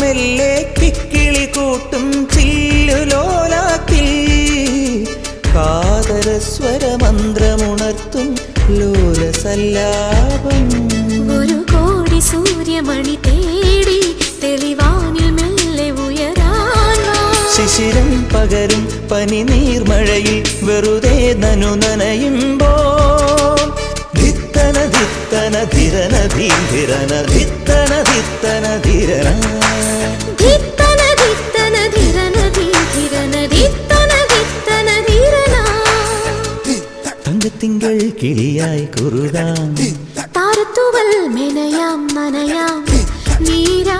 മെല്ലെ കിക്കിളി കൂട്ടും ചില്ലുലോലാക്കിൽ കാതരസ്വരമന്ത്രമുണർത്തും ലോലസല്ലാപം. ഒരു കോടി സൂര്യമണി തേടി തെളിവാനിൽ മെല്ലെ ഉയരാൻ ശിശിരം പകരും പനി നീർമഴയിൽ വെറുതെ നനു നനയുമ്പോൾ ധിത്തന ധിത്തന ധിരന ധീരന ധിത്തന ധിത്തന ധിരന ധിത്തന ധിത്തന ധിരന ധിരന ധിത്തന ധിത്തന ധിരന. തങ്കത്തിങ്കൾ കിളിയായി കുറുകാം താരത്തുവൽ മെനയാം നനയാം നീരാ